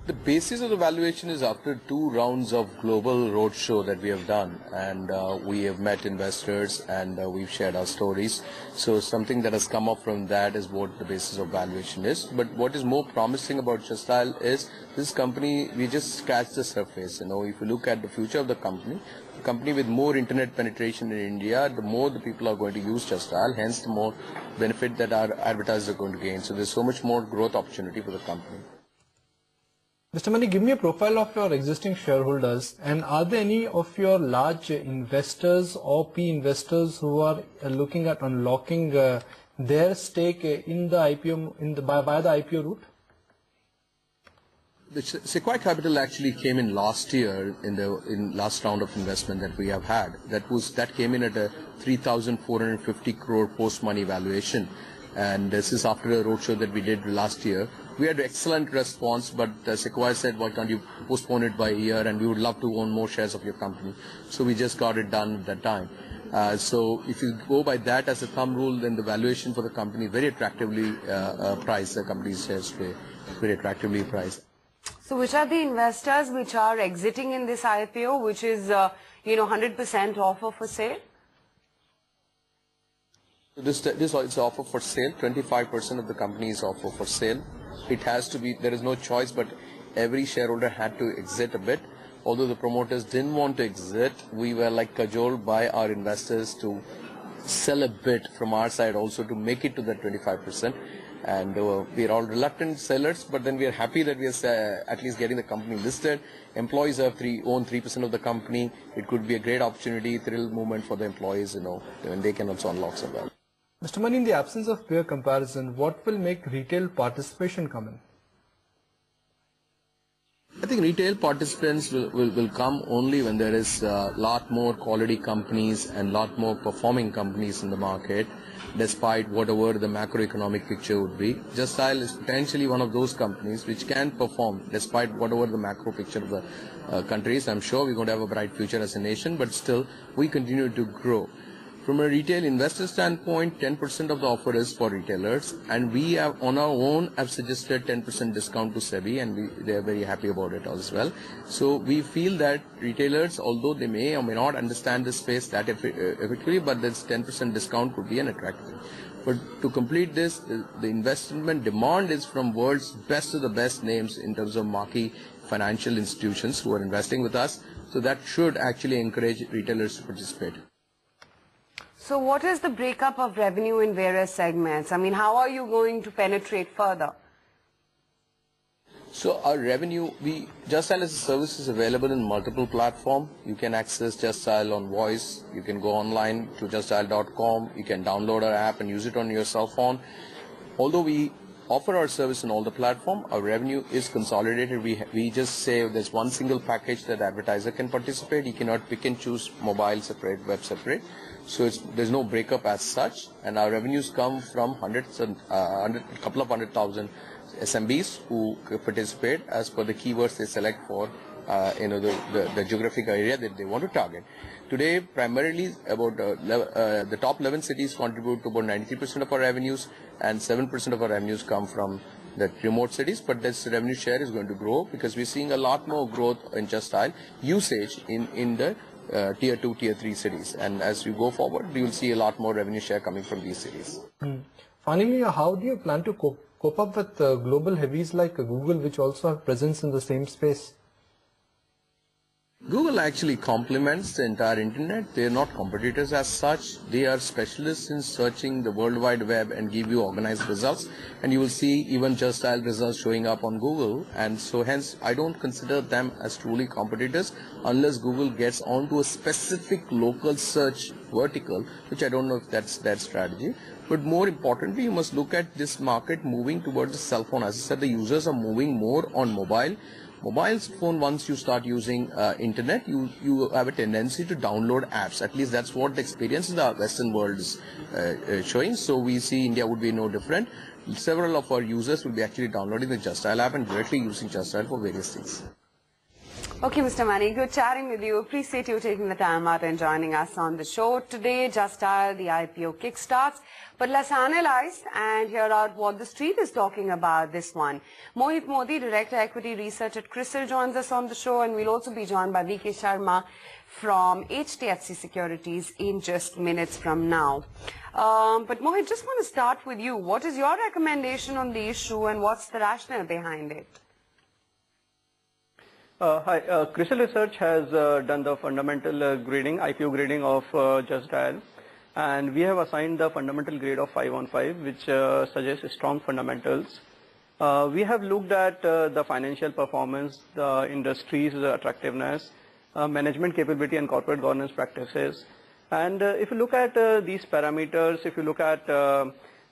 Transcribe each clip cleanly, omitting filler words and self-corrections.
The basis of the valuation is after 2 rounds of global roadshow that we have done, and we have met investors and we've shared our stories. So something that has come up from that is what the basis of valuation is. But what is more promising about Justdial is this company, we just scratched the surface. If you look at the future of the company with more internet penetration in India, the more the people are going to use Justdial, hence the more benefit that our advertisers are going to gain. So there's so much more growth opportunity for the company. Mr. Mani, give me a profile of your existing shareholders, and are there any of your large investors or P investors who are looking at unlocking their stake in the IPO via the IPO route? The Sequoia Capital actually came in last year in last round of investment that we have had. That came in at a 3,450 crore post-money valuation, and this is after a roadshow that we did last year. We had excellent response, but Sequoia said, why can't you postpone it by a year, and we would love to own more shares of your company. So we just got it done at that time. So if you go by that as a thumb rule, then the valuation for the company very attractively priced. The company's shares very attractively priced. So which are the investors which are exiting in this IPO, which is 100% offer for sale? This is offer for sale. 25% of the company is offer for sale. It has to be, there is no choice, but every shareholder had to exit a bit. Although the promoters didn't want to exit, we were like cajoled by our investors to sell a bit from our side also to make it to that 25%. And we are all reluctant sellers, but then we are happy that we are at least getting the company listed. Employees own 3% of the company. It could be a great opportunity, thrill movement for the employees, and they can also unlock some value. Mr. Mani, in the absence of peer comparison, what will make retail participation come in? I think retail participants will come only when there is a lot more quality companies and lot more performing companies in the market, despite whatever the macroeconomic picture would be. Justdial is potentially one of those companies which can perform despite whatever the macro picture of the country is. I'm sure we're going to have a bright future as a nation, but still we continue to grow. From a retail investor standpoint, 10% of the offer is for retailers, and we have on our own have suggested 10% discount to SEBI, and they are very happy about it as well. So we feel that retailers, although they may or may not understand this space that effectively, but this 10% discount could be an attractive. But to complete this, the investment demand is from world's best of the best names in terms of marquee financial institutions who are investing with us. So that should actually encourage retailers to participate. So what is the breakup of revenue in various segments? I mean, how are you going to penetrate further? So our revenue, Justdial as a service is available in multiple platforms. You can access Justdial on voice. You can go online to justdial.com. You can download our app and use it on your cell phone. Although we offer our service on all the platforms, our revenue is consolidated. We just say there's one single package that advertiser can participate. You cannot pick and choose mobile separate, web separate. So there's no breakup as such, and our revenues come from couple of 100,000 SMBs who participate as per the keywords they select for the geographic area that they want to target. Today, primarily about the top 11 cities contribute to about 93% of our revenues, and 7% of our revenues come from the remote cities. But this revenue share is going to grow because we're seeing a lot more growth in Justdial usage in the tier 2, tier 3 cities, and as you go forward, you will see a lot more revenue share coming from these cities. Finally, how do you plan to cope up with global heavies like Google, which also have presence in the same space? Google actually complements the entire internet. They are not competitors as such. They are specialists in searching the World Wide Web and give you organized results. And you will see even Justdial results showing up on Google. And so hence, I don't consider them as truly competitors unless Google gets onto a specific local search vertical, which I don't know if that's their strategy. But more importantly, you must look at this market moving towards the cell phone. As I said, the users are moving more on mobile. Mobile phone, once you start using internet, you have a tendency to download apps. At least that's what the experience in the Western world is showing. So we see India would be no different. Several of our users will be actually downloading the Justdial app and directly using Justdial for various things. Okay, Mr. Mani, good chatting with you. Appreciate you taking the time out and joining us on the show today. Justdial, the IPO kickstarts. But let's analyze and hear out what the street is talking about this one. Mohit Modi, Director Equity Research at CRISIL, joins us on the show, and we'll also be joined by VK Sharma from HDFC Securities in just minutes from now. But Mohit, just want to start with you. What is your recommendation on the issue and what's the rationale behind it? Hi, CRISIL Research has done the fundamental grading, IPO grading of Justdial, and we have assigned the fundamental grade of 5 on 5, which suggests strong fundamentals. We have looked at the financial performance, the industry's attractiveness, management capability and corporate governance practices. And if you look at these parameters, if you look at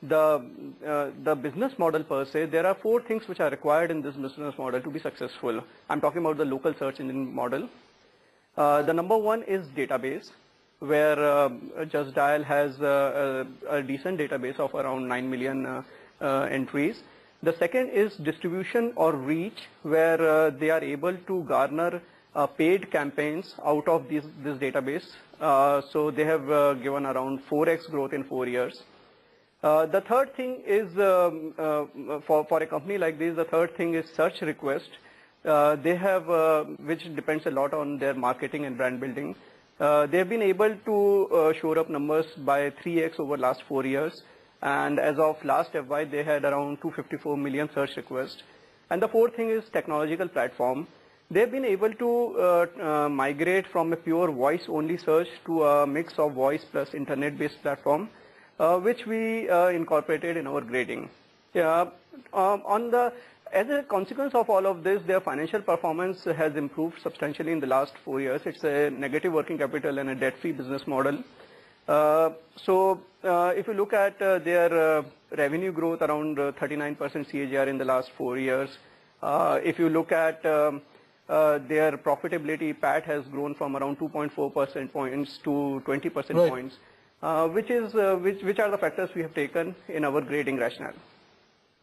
the business model per se, there are 4 things which are required in this business model to be successful. I'm talking about the local search engine model. The number 1 is database, where Justdial has a decent database of around 9 million entries. The second is distribution or reach, where they are able to garner paid campaigns out of this database. So they have given around 4x growth in 4 years. The third thing is, for a company like this, the third thing is search request. They have, which depends a lot on their marketing and brand building. They've been able to shore up numbers by 3x over last 4 years. And as of last FY, they had around 254 million search requests. And the fourth thing is technological platform. They've been able to migrate from a pure voice-only search to a mix of voice plus internet-based platform, which we incorporated in our grading. As a consequence of all of this, their financial performance has improved substantially in the last 4 years. It's a negative working capital and a debt-free business model. So if you look at their revenue growth, around 39% CAGR in the last 4 years. If you look at their profitability, PAT has grown from around 2.4% points to 20% points, which are the factors we have taken in our grading rationale.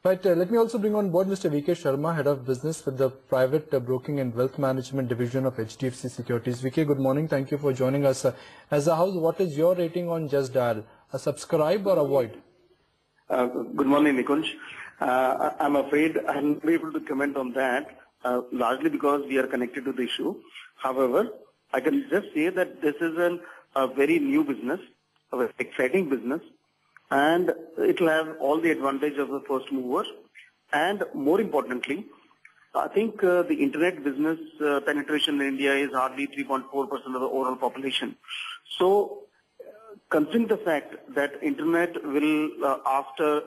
Right, let me also bring on board Mr. VK Sharma, Head of Business with the Private Broking and Wealth Management Division of HDFC Securities. VK, good morning. Thank you for joining us. As a house, what is your rating on Justdial? A subscribe or avoid? Good morning, Nikunj. I'm afraid I'm not able to comment on that, largely because we are connected to the issue. However, I can just say that this is a very new business, a very exciting business, and it will have all the advantage of the first mover. And more importantly, I think the internet business penetration in India is hardly 3.4% of the overall population. So, considering the fact that internet will, after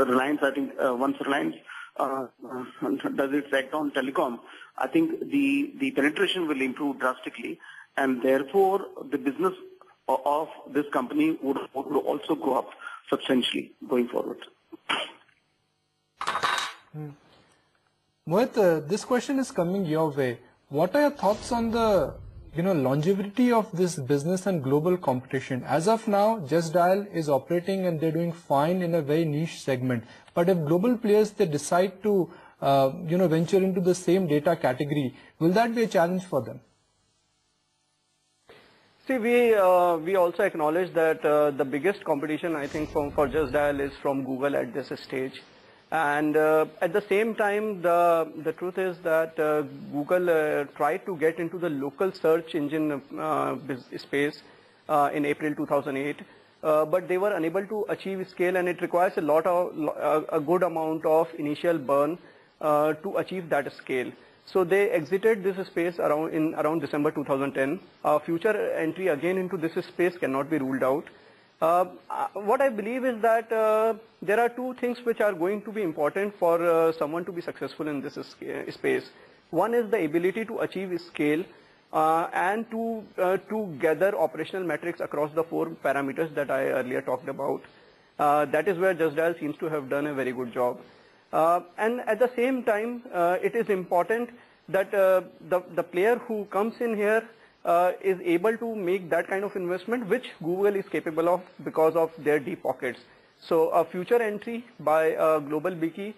Reliance, I think once Reliance does its act on telecom, I think the penetration will improve drastically, and therefore the business of this company would also go up substantially going forward. Mohit, this question is coming your way. What are your thoughts on the longevity of this business and global competition? As of now, Justdial is operating and they're doing fine in a very niche segment. But if global players, they decide to venture into the same data category, will that be a challenge for them? See, we also acknowledge that the biggest competition, I think, for Justdial is from Google at this stage. And at the same time, the truth is that Google tried to get into the local search engine space in April 2008, but they were unable to achieve scale, and it requires a good amount of initial burn to achieve that scale. So they exited this space around December 2010. Future entry again into this space cannot be ruled out. What I believe is that there are 2 things which are going to be important for someone to be successful in this space. One is the ability to achieve scale and to gather operational metrics across the 4 parameters that I earlier talked about. That is where Justdial seems to have done a very good job. And at the same time, it is important that the player who comes in here is able to make that kind of investment which Google is capable of because of their deep pockets. So a future entry by global biggie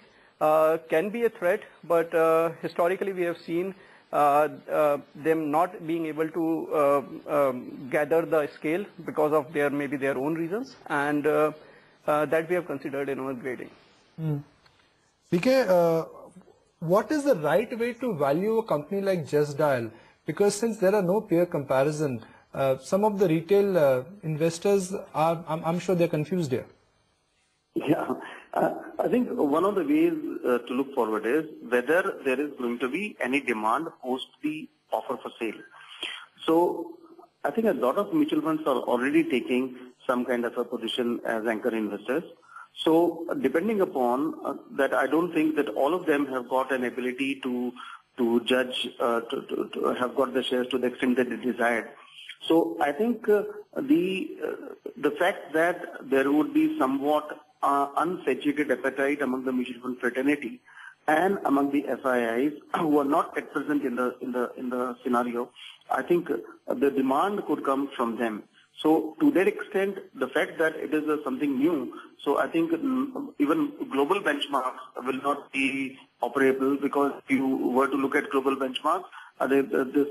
can be a threat, but historically we have seen them not being able to gather the scale because of maybe their own reasons, and that we have considered in our grading. PK, what is the right way to value a company like Justdial? Because since there are no peer comparison, some of the retail investors are, I'm sure they're confused here. Yeah, I think one of the ways to look forward is whether there is going to be any demand post the offer for sale. So I think a lot of mutual funds are already taking some kind of a position as anchor investors. So depending upon that, I don't think that all of them have got an ability to judge, to have got the shares to the extent that they desired. So I think the fact that there would be somewhat unsatiated appetite among the mutual fund fraternity and among the FIIs who are not at present in the scenario, I think the demand could come from them. So to that extent, the fact that it is something new, so I think even global benchmarks will not be operable, because if you were to look at global benchmarks, this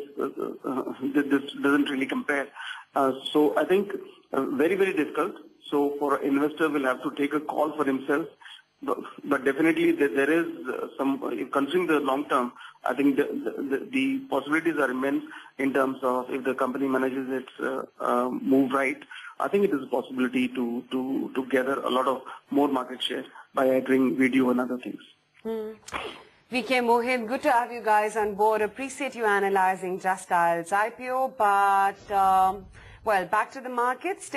doesn't really compare. So I think very, very difficult. So for an investor will have to take a call for himself. But definitely there is some, considering the long term, I think the possibilities are immense in terms of if the company manages its move right. I think it is a possibility to gather a lot of more market share by entering video and other things. VK, Mohit, good to have you guys on board. Appreciate you analyzing Justdial's IPO, but well, back to the markets.